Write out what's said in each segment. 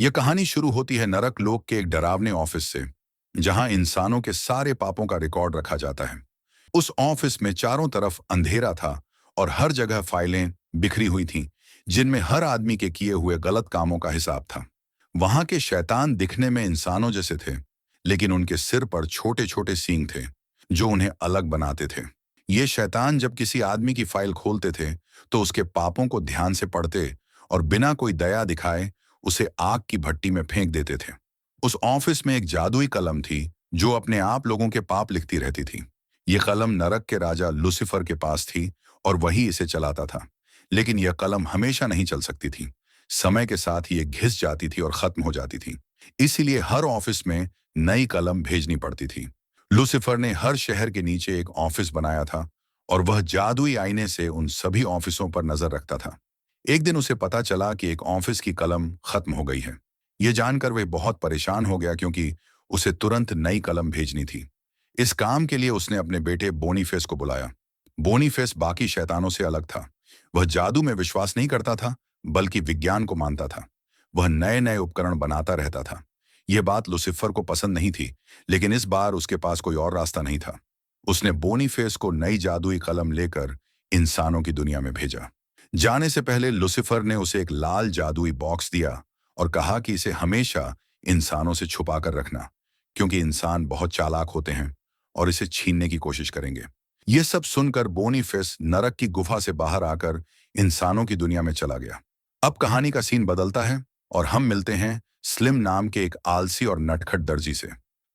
यह कहानी शुरू होती है नरक लोक के एक डरावने ऑफिस से, जहां इंसानों के सारे पापों का रिकॉर्ड रखा जाता है। उस ऑफिस में चारों तरफ अंधेरा था और हर जगह फाइलें बिखरी हुई थीं, जिनमें हर आदमी के किए हुए गलत कामों का हिसाब था। वहां के शैतान दिखने में इंसानों जैसे थे, लेकिन उनके सिर पर छोटे छोटे सींग थे, जो उन्हें अलग बनाते थे। ये शैतान जब किसी आदमी की फाइल खोलते थे, तो उसके पापों को ध्यान से पढ़ते और बिना कोई दया दिखाए उसे आग की भट्टी में फेंक देते थे। उस ऑफिस में एक जादुई कलम थी, जो अपने आप लोगों के पाप लिखती रहती थी। ये कलम नरक के राजा लूसीफर के पास थी और वही इसे चलाता था। लेकिन यह कलम हमेशा नहीं चल सकती थी। समय के साथ ही ये घिस जाती थी और खत्म हो जाती थी। इसीलिए हर ऑफिस में नई कलम भेजनी पड़ती थी। लूसीफर ने हर शहर के नीचे एक ऑफिस बनाया था और वह जादुई आईने से उन सभी ऑफिसों पर नजर रखता था। एक दिन उसे पता चला कि एक ऑफिस की कलम खत्म हो गई है। यह जानकर वह बहुत परेशान हो गया, क्योंकि उसे तुरंत नई कलम भेजनी थी। इस काम के लिए उसने अपने बेटे बोनीफेस को बुलाया। बोनीफेस बाकी शैतानों से अलग था। वह जादू में विश्वास नहीं करता था, बल्कि विज्ञान को मानता था। वह नए नए उपकरण बनाता रहता था। यह बात लूसीफर को पसंद नहीं थी, लेकिन इस बार उसके पास कोई और रास्ता नहीं था। उसने बोनीफेस को नई जादुई कलम लेकर इंसानों की दुनिया में भेजा। जाने से पहले लूसीफर ने उसे एक लाल जादुई बॉक्स दिया और कहा कि इसे हमेशा इंसानों से छुपा कर रखना, क्योंकि इंसान बहुत चालाक होते हैं और इसे छीनने की कोशिश करेंगे। यह सब सुनकर बोनीफेस नरक की गुफा से बाहर आकर इंसानों की दुनिया में चला गया। अब कहानी का सीन बदलता है और हम मिलते हैं स्लिम नाम के एक आलसी और नटखट दर्जी से।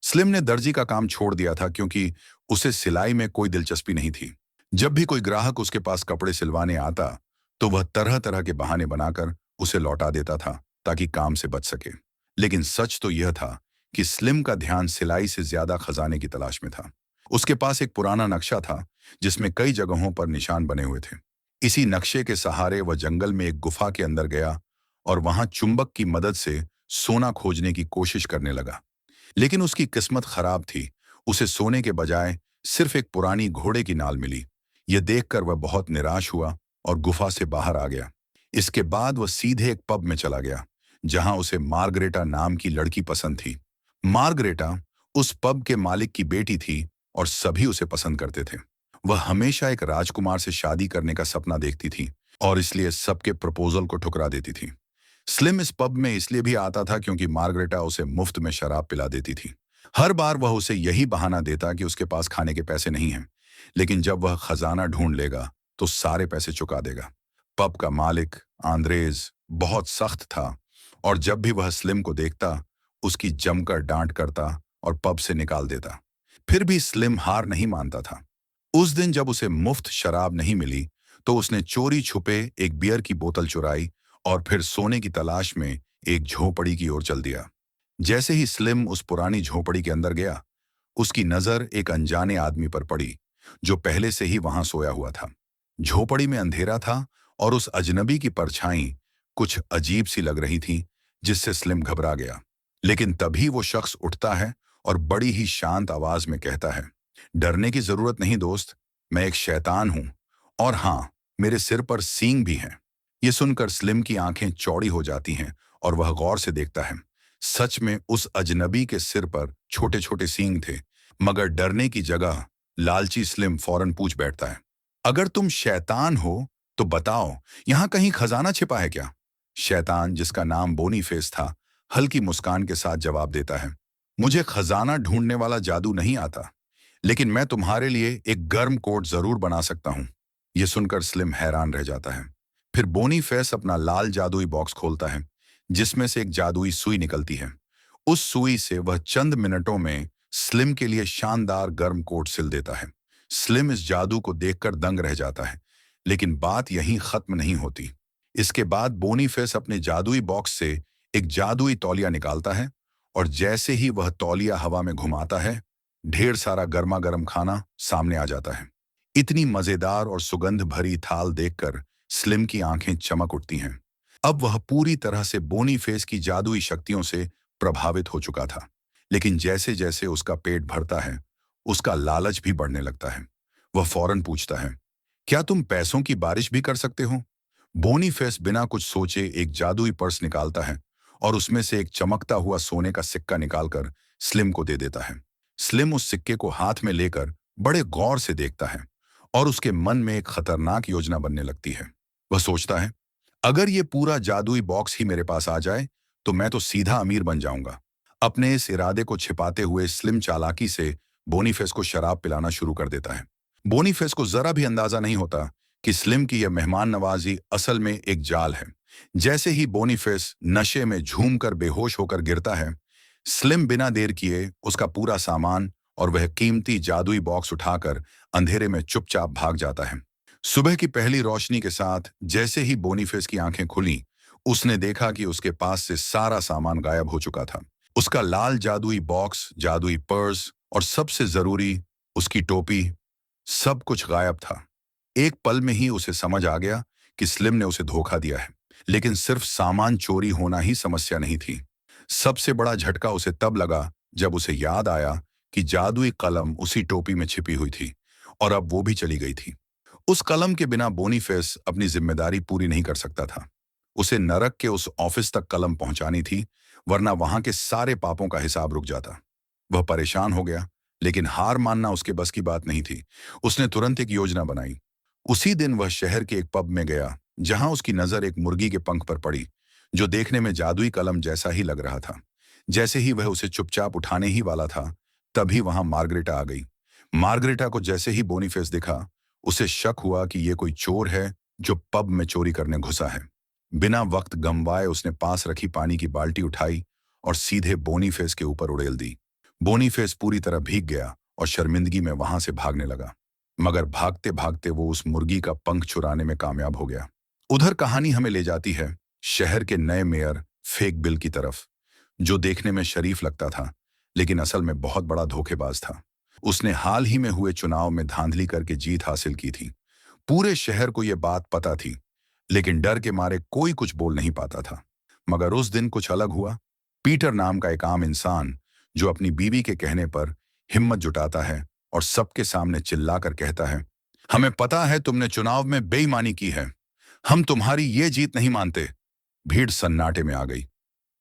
स्लिम ने दर्जी का काम छोड़ दिया था, क्योंकि उसे सिलाई में कोई दिलचस्पी नहीं थी। जब भी कोई ग्राहक उसके पास कपड़े सिलवाने आता, तो वह तरह तरह के बहाने बनाकर उसे लौटा देता था, ताकि काम से बच सके। लेकिन सच तो यह था कि स्लिम का ध्यान सिलाई से ज्यादा खजाने की तलाश में था। उसके पास एक पुराना नक्शा था, जिसमें कई जगहों पर निशान बने हुए थे। इसी नक्शे के सहारे वह जंगल में एक गुफा के अंदर गया और वहां चुंबक की मदद से सोना खोजने की कोशिश करने लगा। लेकिन उसकी किस्मत खराब थी। उसे सोने के बजाय सिर्फ एक पुरानी घोड़े की नाल मिली। यह देखकर वह बहुत निराश हुआ और गुफा से बाहर आ गया। इसके बाद वह सीधे एक पब में चला गया, जहां उसे मार्गरेटा नाम की लड़की पसंद थी। मार्गरेटा उस पब के मालिक की बेटी थी और सभी उसे पसंद करते थे। वह हमेशा एक राजकुमार से शादी करने का सपना देखती थी और इसलिए सबके प्रपोजल को ठुकरा देती थी। स्लिम इस पब में इसलिए भी आता था, क्योंकि मार्गरेटा उसे मुफ्त में शराब पिला देती थी। हर बार वह उसे यही बहाना देता कि उसके पास खाने के पैसे नहीं हैं, लेकिन जब वह खजाना ढूंढ लेगा तो सारे पैसे चुका देगा। पब का मालिक आंद्रेज बहुत सख्त था और जब भी वह स्लिम को देखता, उसकी जमकर डांट करता और पब से निकाल देता। फिर भी स्लिम हार नहीं मानता था। उस दिन जब उसे मुफ्त शराब नहीं मिली, तो उसने चोरी छुपे एक बियर की बोतल चुराई और फिर सोने की तलाश में एक झोपड़ी की ओर चल दिया। जैसे ही स्लिम उस पुरानी झोपड़ी के अंदर गया, उसकी नजर एक अनजाने आदमी पर पड़ी, जो पहले से ही वहां सोया हुआ था। झोपड़ी में अंधेरा था और उस अजनबी की परछाई कुछ अजीब सी लग रही थी, जिससे स्लिम घबरा गया। लेकिन तभी वो शख्स उठता है और बड़ी ही शांत आवाज में कहता है, डरने की जरूरत नहीं दोस्त, मैं एक शैतान हूं और हाँ, मेरे सिर पर सींग भी हैं। ये सुनकर स्लिम की आंखें चौड़ी हो जाती हैं और वह गौर से देखता है। सच में उस अजनबी के सिर पर छोटे छोटे सींग थे, मगर डरने की जगह लालची स्लिम फौरन पूछ बैठता है, अगर तुम शैतान हो तो बताओ, यहाँ कहीं खजाना छिपा है क्या? शैतान, जिसका नाम बोनीफेस था, हल्की मुस्कान के साथ जवाब देता है, मुझे खजाना ढूंढने वाला जादू नहीं आता, लेकिन मैं तुम्हारे लिए एक गर्म कोट जरूर बना सकता हूँ। यह सुनकर स्लिम हैरान रह जाता है। फिर बोनीफेस अपना लाल जादुई बॉक्स खोलता है, जिसमें से एक जादुई सुई निकलती है। उस सुई से वह चंद मिनटों में स्लिम के लिए शानदार गर्म कोट सिल देता है। स्लिम इस जादू को देखकर दंग रह जाता है, लेकिन बात यहीं खत्म नहीं होती। इसके बाद बोनीफेस अपने जादुई बॉक्स से एक जादुई तौलिया निकालता है और जैसे ही वह तौलिया हवा में घुमाता है, ढेर सारा गर्मा गर्म खाना सामने आ जाता है। इतनी मजेदार और सुगंध भरी थाल देखकर स्लिम की आंखें चमक उठती हैं। अब वह पूरी तरह से बोनीफेस की जादुई शक्तियों से प्रभावित हो चुका था। लेकिन जैसे जैसे उसका पेट भरता है, उसका लालच भी बढ़ने लगता है। वह फौरन पूछता है, क्या तुम पैसों की बारिश भी कर सकते हो? बोनीफेस बिना कुछ सोचे एक जादुई पर्स निकालता है और उसमें से एक चमकता हुआ सोने का सिक्का निकालकर स्लिम को दे देता है। स्लिम उस सिक्के को हाथ में लेकर बड़े गौर से देखता है और उसके मन में एक खतरनाक योजना बनने लगती है। वह सोचता है, अगर ये पूरा जादुई बॉक्स ही मेरे पास आ जाए तो मैं तो सीधा अमीर बन जाऊंगा। अपने इस इरादे को छिपाते हुए स्लिम चालाकी से बोनीफेस को शराब पिलाना शुरू कर देता है। बोनीफेस को जरा भी अंदाजा नहीं होता कि स्लिम की यह मेहमान नवाजी असल में एक जाल है। जैसे ही बोनीफेस नशे में झूमकर बेहोश होकर गिरता है, स्लिम बिना देर किए उसका पूरा सामान और वह कीमती जादुई बॉक्स उठाकर अंधेरे में चुपचाप भाग जाता है। सुबह की पहली रोशनी के साथ जैसे ही बोनीफेस की आंखें खुली, उसने देखा कि उसके पास से सारा सामान गायब हो चुका था। उसका लाल जादुई बॉक्स, जादुई पर्स और सबसे जरूरी उसकी टोपी, सब कुछ गायब था। एक पल में ही उसे समझ आ गया कि स्लिम ने उसे धोखा दिया है। लेकिन सिर्फ सामान चोरी होना ही समस्या नहीं थी। सबसे बड़ा झटका उसे तब लगा जब उसे याद आया कि जादुई कलम उसी टोपी में छिपी हुई थी और अब वो भी चली गई थी। उस कलम के बिना बोनीफेस अपनी जिम्मेदारी पूरी नहीं कर सकता था। उसे नरक के उस ऑफिस तक कलम पहुंचानी थी, वरना वहां के सारे पापों का हिसाब रुक जाता। वह परेशान हो गया, लेकिन हार मानना उसके बस की बात नहीं थी। उसने तुरंत एक योजना बनाई। उसी दिन वह शहर के एक पब में गया, जहां उसकी नजर एक मुर्गी के पंख पर पड़ी, जो देखने में जादुई कलम जैसा ही लग रहा था। जैसे ही वह उसे चुपचाप उठाने ही वाला था, तभी वहां मार्गरेटा आ गई। मार्गरेटा को जैसे ही बोनीफेस दिखा, उसे शक हुआ कि ये कोई चोर है जो पब में चोरी करने घुसा है। बिना वक्त गंवाए उसने पास रखी पानी की बाल्टी उठाई और सीधे बोनीफेस के ऊपर उड़ेल दी। बोनीफेस पूरी तरह भीग गया और शर्मिंदगी में वहां से भागने लगा, मगर भागते भागते वो उस मुर्गी का पंख चुराने में कामयाब हो गया। उधर कहानी हमें ले जाती है शहर के नए मेयर फेक बिल की तरफ, जो देखने में शरीफ लगता था, लेकिन असल में बहुत बड़ा धोखेबाज था। उसने हाल ही में हुए चुनाव में धांधली करके जीत हासिल की थी। पूरे शहर को यह बात पता थी, लेकिन डर के मारे कोई कुछ बोल नहीं पाता था। मगर उस दिन कुछ अलग हुआ। पीटर नाम का एक आम इंसान, जो अपनी बीवी के कहने पर हिम्मत जुटाता है और सबके सामने चिल्लाकर कहता है, हमें पता है तुमने चुनाव में बेईमानी की है, हम तुम्हारी ये जीत नहीं मानते। भीड़ सन्नाटे में आ गई।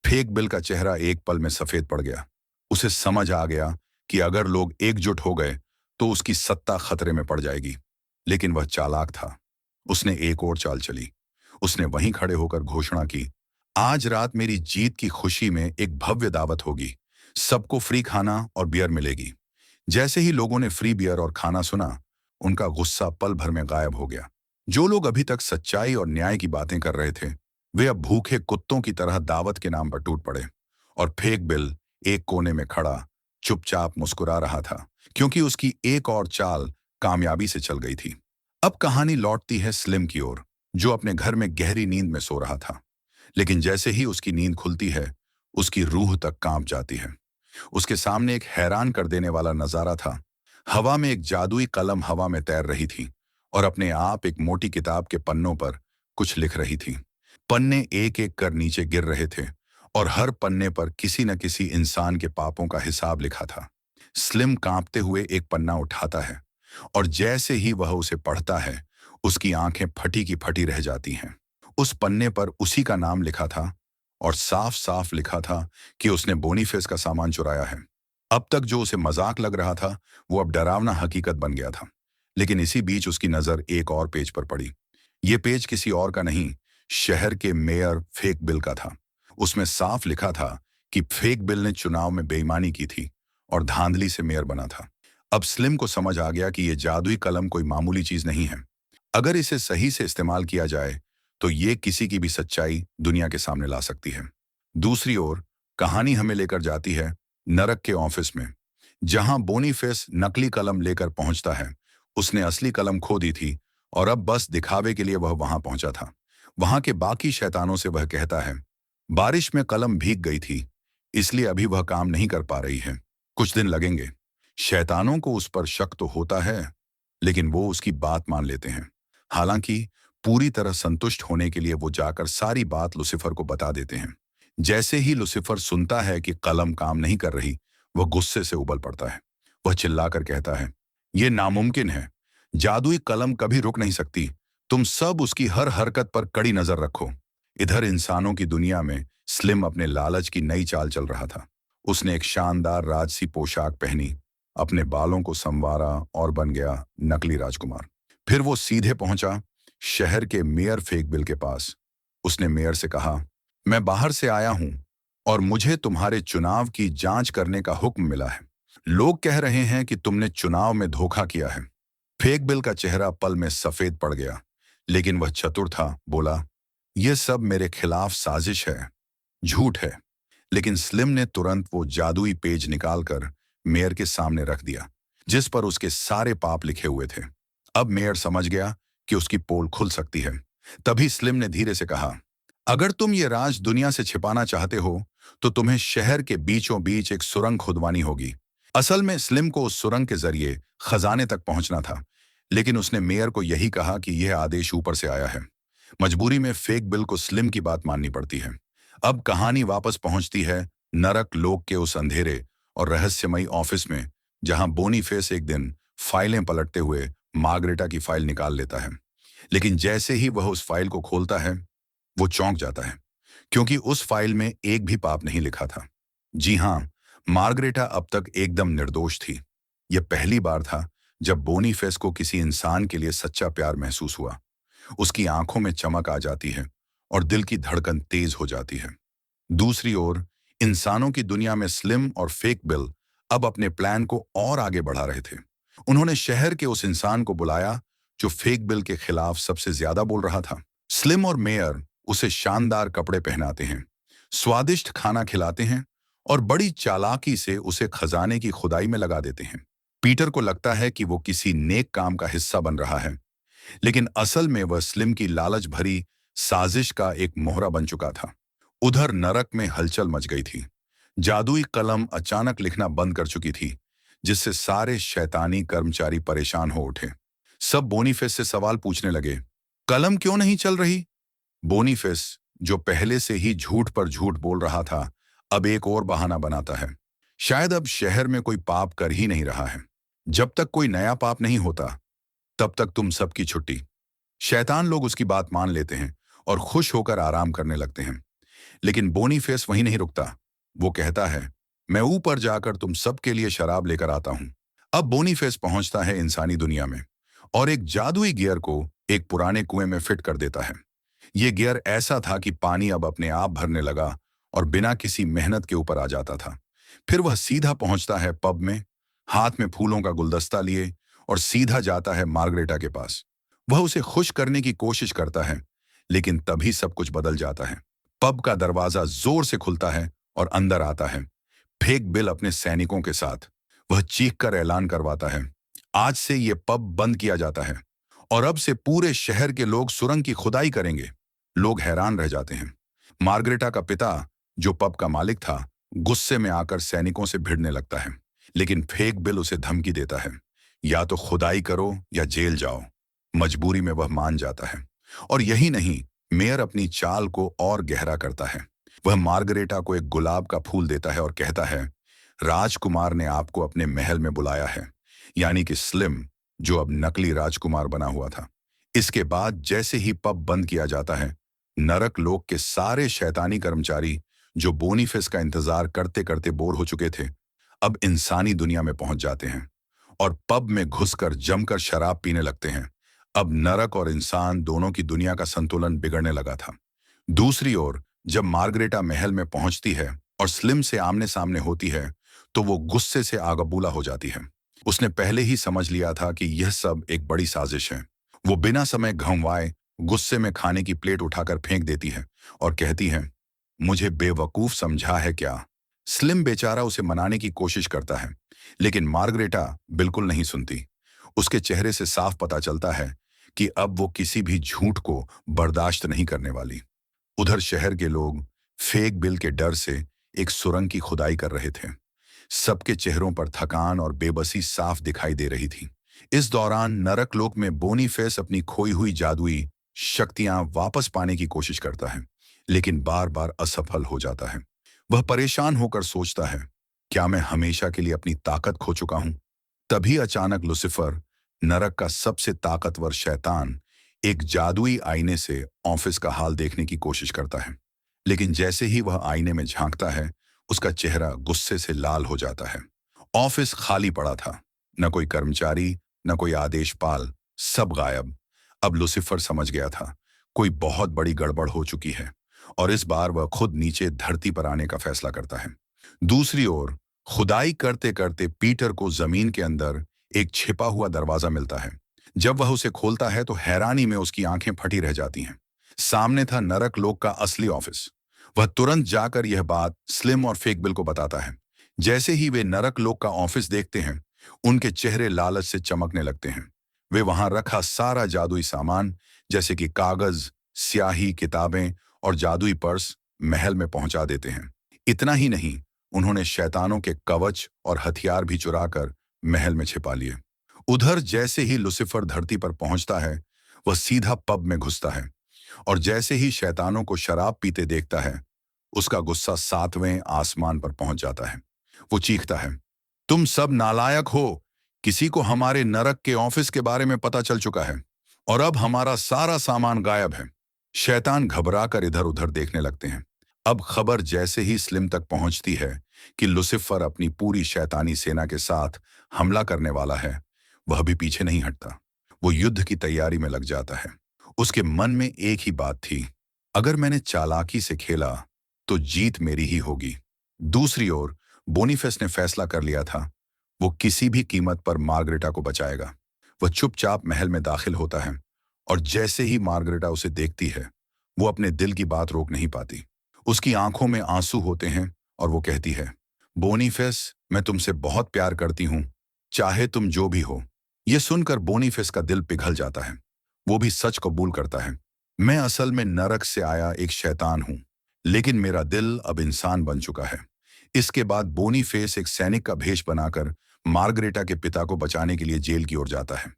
फेक बिल का चेहरा एक पल में सफेद पड़ गया। उसे समझ आ गया कि अगर लोग एकजुट हो गए तो उसकी सत्ता खतरे में पड़ जाएगी। लेकिन वह चालाक था। उसने एक और चाल चली। उसने वहीं खड़े होकर घोषणा की, आज रात मेरी जीत की खुशी में एक भव्य दावत होगी। सबको फ्री खाना और बियर मिलेगी। जैसे ही लोगों ने फ्री बियर और खाना सुना, उनका गुस्सा पल भर में गायब हो गया। जो लोग अभी तक सच्चाई और न्याय की बातें कर रहे थे, वे अब भूखे कुत्तों की तरह दावत के नाम पर टूट पड़े। और फेक बिल एक कोने में खड़ा चुपचाप मुस्कुरा रहा था, क्योंकि उसकी एक और चाल कामयाबी से चल गई थी। अब कहानी लौटती है स्लिम की ओर, जो अपने घर में गहरी नींद में सो रहा था। लेकिन जैसे ही उसकी नींद खुलती है, उसकी रूह तक कांप जाती है। उसके सामने एक हैरान कर देने वाला नजारा था। हवा में एक जादुई कलम हवा में तैर रही थी और अपने आप एक मोटी किताब के पन्नों पर कुछ लिख रही थी। पन्ने एक एक कर नीचे गिर रहे थे और हर पन्ने पर किसी न किसी इंसान के पापों का हिसाब लिखा था। स्लिम कांपते हुए एक पन्ना उठाता है और जैसे ही वह उसे पढ़ता है, उसकी आंखें फटी की फटी रह जाती हैं। उस पन्ने पर उसी का नाम लिखा था और साफ साफ लिखा था कि उसने बोनीफेस का सामान चुराया है। अब तक जो उसे मजाक लग रहा था, वो अब डरावना हकीकत बन गया था। लेकिन इसी बीच उसकी नजर एक और पेज पर पड़ी। ये पेज किसी और का नहीं, शहर के मेयर फेक बिल का था। उसमें साफ लिखा था कि फेक बिल ने चुनाव में बेईमानी की थी और धांधली से मेयर बना था। अब स्लिम को समझ आ गया कि यह जादुई कलम कोई मामूली चीज नहीं है। अगर इसे सही से इस्तेमाल किया जाए तो ये किसी की भी सच्चाई दुनिया के सामने ला सकती है। दूसरी ओर कहानी हमें लेकर जाती है नरक के ऑफिस में, जहां बोनीफेस नकली कलम लेकर पहुंचता है। उसने असली कलम खो दी थी और अब बस दिखावे के लिए वह वहां पहुंचा था। वहां के बाकी शैतानों से वह कहता है, बारिश में कलम भीग गई थी, इसलिए अभी वह काम नहीं कर पा रही है, कुछ दिन लगेंगे। शैतानों को उस पर शक तो होता है, लेकिन वो उसकी बात मान लेते हैं। हालांकि पूरी तरह संतुष्ट होने के लिए वो जाकर सारी बात लुसिफर को बता देते हैं। जैसे ही लुसिफर सुनता है कि कलम काम नहीं कर रही, वह गुस्से से उबल पड़ता है। वह चिल्लाकर कहता है, यह नामुमकिन है, जादुई कलम कभी रुक नहीं सकती। तुम सब उसकी हर हरकत पर कड़ी नजर रखो। इधर इंसानों की दुनिया में स्लिम अपने लालच की नई चाल चल रहा था। उसने एक शानदार राजसी पोशाक पहनी, अपने बालों को संवारा और बन गया नकली राजकुमार। फिर वो सीधे पहुंचा शहर के मेयर फेकबिल के पास। उसने मेयर से कहा, मैं बाहर से आया हूं और मुझे तुम्हारे चुनाव की जांच करने का हुक्म मिला है। लोग कह रहे हैं कि तुमने चुनाव में धोखा किया है। फेकबिल का चेहरा पल में सफेद पड़ गया, लेकिन वह चतुर था। बोला, यह सब मेरे खिलाफ साजिश है, झूठ है। लेकिन स्लिम ने तुरंत वो जादुई पेज निकालकर मेयर के सामने रख दिया, जिस पर उसके सारे पाप लिखे हुए थे। अब मेयर समझ गया कि उसकी पोल खुल सकती है। तभी स्लिम ने धीरे से कहा, अगर तुम ये राज दुनिया से छिपाना चाहते हो तो तुम्हें शहर के बीचों बीच एक सुरंग खुदवानी होगी। असल में स्लिम को उस सुरंग के जरिए खजाने तक पहुंचना था, लेकिन उसने मेयर को यही कहा कि यह आदेश ऊपर से आया है। मजबूरी में फेकबिल को स्लिम की बात माननी पड़ती है। अब कहानी वापस पहुंचती है नरक लोक के उस अंधेरे और रहस्यमयी ऑफिस में, जहां बोनीफेस एक दिन फाइलें पलटते हुए मार्गरेटा की फाइल निकाल लेता है। लेकिन जैसे ही वह उस फाइल को खोलता है, वो चौंक जाता है, क्योंकि उस फाइल में एक भी पाप नहीं लिखा था। जी हां, मार्गरेटा अब तक एकदम निर्दोष थी। यह पहली बार था जब बोनीफेस को किसी इंसान के लिए सच्चा प्यार महसूस हुआ। उसकी आंखों में चमक आ जाती है और दिल की धड़कन तेज हो जाती है। दूसरी ओर इंसानों की दुनिया में स्लिम और फेकबिल अब अपने प्लान को और आगे बढ़ा रहे थे। उन्होंने शहर के उस इंसान को बुलाया जो फेकबिल के खिलाफ सबसे ज्यादा बोल रहा था। स्लिम और मेयर उसे शानदार कपड़े पहनाते हैं, स्वादिष्ट खाना खिलाते हैं और बड़ी चालाकी से उसे खजाने की खुदाई में लगा देते हैं। पीटर को लगता है कि वो किसी नेक काम का हिस्सा बन रहा है, लेकिन असल में वह स्लिम की लालच भरी साजिश का एक मोहरा बन चुका था। उधर नरक में हलचल मच गई थी। जादुई कलम अचानक लिखना बंद कर चुकी थी, जिससे सारे शैतानी कर्मचारी परेशान हो उठे। सब बोनीफेस से सवाल पूछने लगे, कलम क्यों नहीं चल रही? बोनीफेस, जो पहले से ही झूठ पर झूठ बोल रहा था, अब एक और बहाना बनाता है। शायद अब शहर में कोई पाप कर ही नहीं रहा है। जब तक कोई नया पाप नहीं होता, तब तक तुम सबकी छुट्टी। शैतान लोग उसकी बात मान लेते हैं और खुश होकर आराम करने लगते हैं। लेकिन बोनीफेस वहीं नहीं रुकता। वो कहता है, मैं ऊपर जाकर तुम सबके लिए शराब लेकर आता हूं। अब बोनीफेस पहुंचता है इंसानी दुनिया में और एक जादुई गियर को एक पुराने कुएं में फिट कर देता है। ये गियर ऐसा था कि पानी अब अपने आप भरने लगा और बिना किसी मेहनत के ऊपर आ जाता था। फिर वह सीधा पहुंचता है पब में, हाथ में फूलों का गुलदस्ता लिए, और सीधा जाता है मार्गरेटा के पास। वह उसे खुश करने की कोशिश करता है, लेकिन तभी सब कुछ बदल जाता है। पब का दरवाजा जोर से खुलता है और अंदर आता है फेकबिल अपने सैनिकों के साथ। वह चीखकर ऐलान करवाता है, आज से ये पब बंद किया जाता है और अब से पूरे शहर के लोग सुरंग की खुदाई करेंगे। लोग हैरान रह जाते हैं। मार्गरेटा का पिता, जो पब का मालिक था, गुस्से में आकर सैनिकों से भिड़ने लगता है, लेकिन फेकबिल उसे धमकी देता है, या तो खुदाई करो या जेल जाओ। मजबूरी में वह मान जाता है। और यही नहीं, मेयर अपनी चाल को और गहरा करता है। वह मार्गरेटा को एक गुलाब का फूल देता है और कहता है, राजकुमार ने आपको अपने महल में बुलाया है। यानी कि स्लिम, जो अब नकली राजकुमार बना हुआ था। इसके बाद जैसे ही पब बंद किया जाता है, नरक लोक के सारे शैतानी कर्मचारी, जो बोनीफेस का इंतजार करते करते बोर हो चुके थे, अब इंसानी दुनिया में पहुंच जाते हैं और पब में घुसकर जमकर शराब पीने लगते हैं। अब नरक और इंसान दोनों की दुनिया का संतुलन बिगड़ने लगा था। दूसरी ओर जब मार्गरेटा महल में पहुंचती है और स्लिम से आमने सामने होती है, तो वो गुस्से से आगबूला हो जाती है। उसने पहले ही समझ लिया था कि यह सब एक बड़ी साजिश है। वो बिना समय घंवाए गुस्से में खाने की प्लेट उठाकर फेंक देती है और कहती है, मुझे बेवकूफ समझा है क्या? स्लिम बेचारा उसे मनाने की कोशिश करता है, लेकिन मार्गरेटा बिल्कुल नहीं सुनती। उसके चेहरे से साफ पता चलता है कि अब वो किसी भी झूठ को बर्दाश्त नहीं करने वाली। उधर शहर के लोग फेकबिल के डर से एक सुरंग की खुदाई कर रहे थे। सबके चेहरों पर थकान और बेबसी साफ दिखाई दे रही थी। इस दौरान नरकलोक में बोनीफेस अपनी खोई हुई जादुई शक्तियां वापस पाने की कोशिश करता है, लेकिन बार बार असफल हो जाता है। वह परेशान होकर सोचता है, क्या मैं हमेशा के लिए अपनी ताकत खो चुका हूं? तभी अचानक लुसिफर, नरक का सबसे ताकतवर शैतान, एक जादुई आईने से ऑफिस का हाल देखने की कोशिश करता है। लेकिन जैसे ही वह आईने में झांकता है, उसका चेहरा गुस्से से लाल हो जाता है। ऑफिस खाली पड़ा था। न कोई कर्मचारी, न कोई आदेशपाल, सब गायब। अब लुसिफर समझ गया था, कोई बहुत बड़ी गड़बड़ हो चुकी है और इस बार वह खुद नीचे धरती पर आने का फैसला करता है। दूसरी ओर खुदाई करते करते पीटर को जमीन के अंदर एक छिपा हुआ दरवाजा मिलता है। जब वह उसे खोलता है तो हैरानी में उसकी आंखें फटी रह जाती हैं। सामने था नरक लोक का असली ऑफिस। वह तुरंत जाकर यह बात स्लिम और फेक बिल को बताता है। जैसे ही वे नरक लोक का ऑफिस देखते हैं, उनके चेहरे लालच से चमकने लगते हैं। वे वहां रखा सारा जादुई सामान, जैसे कि कागज, स्याही, किताबें और जादुई पर्स, महल में पहुंचा देते हैं। इतना ही नहीं, उन्होंने शैतानों के कवच और हथियार भी चुराकर महल में छिपा लिए। उधर जैसे ही लुसिफर धरती पर पहुंचता है, वह सीधा पब में घुसता है और जैसे ही शैतानों को शराब पीते देखता है, उसका गुस्सा 7वें आसमान पर पहुंच जाता है। वो चीखता है, तुम सब नालायक हो। किसी को हमारे नरक के ऑफिस के बारे में पता चल चुका है और अब हमारा सारा सामान गायब है। शैतान घबराकर इधर उधर देखने लगते हैं। अब खबर जैसे ही स्लिम तक पहुंचती है कि लुसिफर अपनी पूरी शैतानी सेना के साथ हमला करने वाला है, वह भी पीछे नहीं हटता। वो युद्ध की तैयारी में लग जाता है। उसके मन में एक ही बात थी, अगर मैंने चालाकी से खेला तो जीत मेरी ही होगी। दूसरी ओर बोनीफेस ने फैसला कर लिया था, वो किसी भी कीमत पर मार्गरेटा को बचाएगा। वह चुपचाप महल में दाखिल होता है और जैसे ही मार्गरेटा उसे देखती है, वो अपने दिल की बात रोक नहीं पाती। उसकी आंखों में आंसू होते हैं और वो कहती है, बोनीफेस, मैं तुमसे बहुत प्यार करती हूं, चाहे तुम जो भी हो। यह सुनकर बोनीफेस का दिल पिघल जाता है। वो भी सच कबूल करता है, मैं असल में नरक से आया एक शैतान हूं, लेकिन मेरा दिल अब इंसान बन चुका है। इसके बाद बोनीफेस एक सैनिक का भेष बनाकर मार्गरेटा के पिता को बचाने के लिए जेल की ओर जाता है।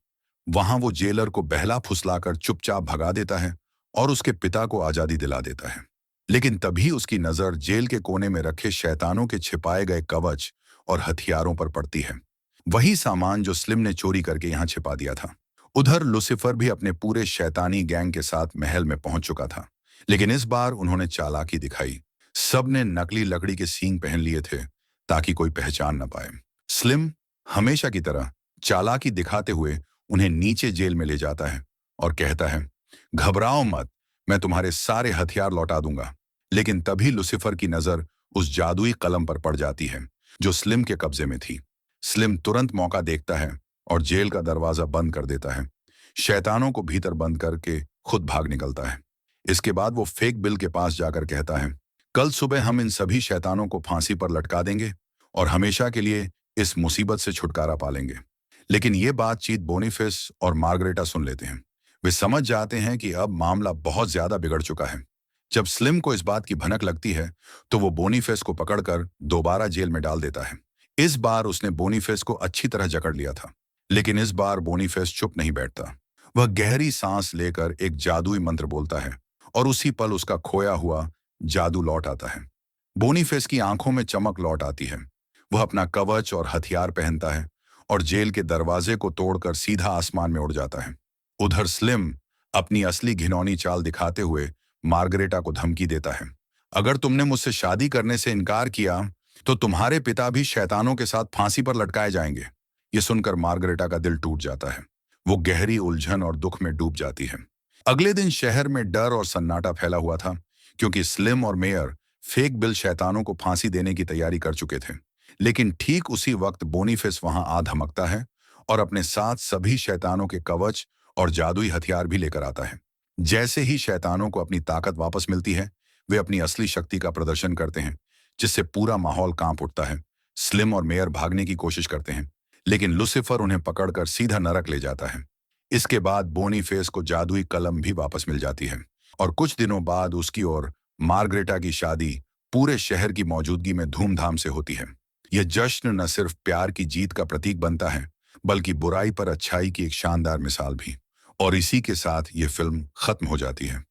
वहां वो जेलर को बहला फुसलाकर चुपचाप भगा देता है और उसके पिता को आजादी दिला देता है। लेकिन तभी उसकी नजर जेल के कोने में रखे शैतानों के छिपाए गए कवच और हथियारों पर पड़ती है। वही सामान जो स्लिम ने चोरी करके यहाँ छिपा दिया था। उधर लुसिफर भी अपने पूरे शैतानी गैंग के साथ महल में पहुंच चुका था, लेकिन इस बार उन्होंने चालाकी दिखाई। सबने नकली लकड़ी के सींग पहन लिए थे ताकि कोई पहचान न पाए। स्लिम हमेशा की तरह चालाकी दिखाते हुए उन्हें नीचे जेल में ले जाता है और कहता है, घबराओ मत, मैं तुम्हारे सारे हथियार लौटा दूंगा। लेकिन तभी लुसिफर की नजर उस जादुई कलम पर पड़ जाती है जो स्लिम के कब्जे में थी। स्लिम तुरंत मौका देखता है और जेल का दरवाजा बंद कर देता है। शैतानों को भीतर बंद करके खुद भाग निकलता है। इसके बाद वो फेक बिल के पास जाकर कहता है, कल सुबह हम इन सभी शैतानों को फांसी पर लटका देंगे और हमेशा के लिए इस मुसीबत से छुटकारा पालेंगे। लेकिन ये बातचीत बोनीफेस और मार्गरेटा सुन लेते हैं। वे समझ जाते हैं कि अब मामला बहुत ज्यादा बिगड़ चुका है। जब स्लिम को इस बात की भनक लगती है तो वो बोनीफेस को पकड़कर दोबारा जेल में डाल देता है। इस बार उसने बोनीफेस को अच्छी तरह जकड़ लिया था, लेकिन इस बार बोनीफेस चुप नहीं बैठता। वह गहरी सांस लेकर एक जादुई मंत्र बोलता है और उसी पल उसका खोया हुआ जादू लौट आता है। बोनीफेस की आंखों में चमक लौट आती है। वह अपना कवच और हथियार पहनता है और जेल के दरवाजे को तोड़कर सीधा आसमान में उड़ जाता है। उधर स्लिम अपनी असली घिनौनी चाल दिखाते हुए मार्गरेटा को धमकी देता है, अगर तुमने मुझसे शादी करने से इनकार किया तो तुम्हारे पिता भी शैतानों के साथ फांसी पर लटकाए जाएंगे। ये सुनकर मार्गरेटा का दिल टूट जाता है। वो गहरी उलझन और दुख में डूब जाती है। अगले दिन शहर में डर और सन्नाटा फैला हुआ था, क्योंकि स्लिम और मेयर फेक बिल शैतानों को फांसी देने की तैयारी कर चुके थे। लेकिन ठीक उसी वक्त बोनीफेस वहां आ धमकता है और अपने साथ सभी शैतानों के कवच और जादुई हथियार भी लेकर आता है। जैसे ही शैतानों को अपनी ताकत वापस मिलती है, वे अपनी असली शक्ति का प्रदर्शन करते हैं, जिससे पूरा माहौल कांप उठता है। स्लिम और मेयर भागने की कोशिश करते हैं, लेकिन लुसिफर उन्हें पकड़कर सीधा नरक ले जाता है। इसके बाद बोनीफेस को जादुई कलम भी वापस मिल जाती है और कुछ दिनों बाद उसकी और मार्गरेटा की शादी पूरे शहर की मौजूदगी में धूमधाम से होती है। यह जश्न न सिर्फ प्यार की जीत का प्रतीक बनता है, बल्कि बुराई पर अच्छाई की एक शानदार मिसाल भी। और इसी के साथ ये फिल्म खत्म हो जाती है।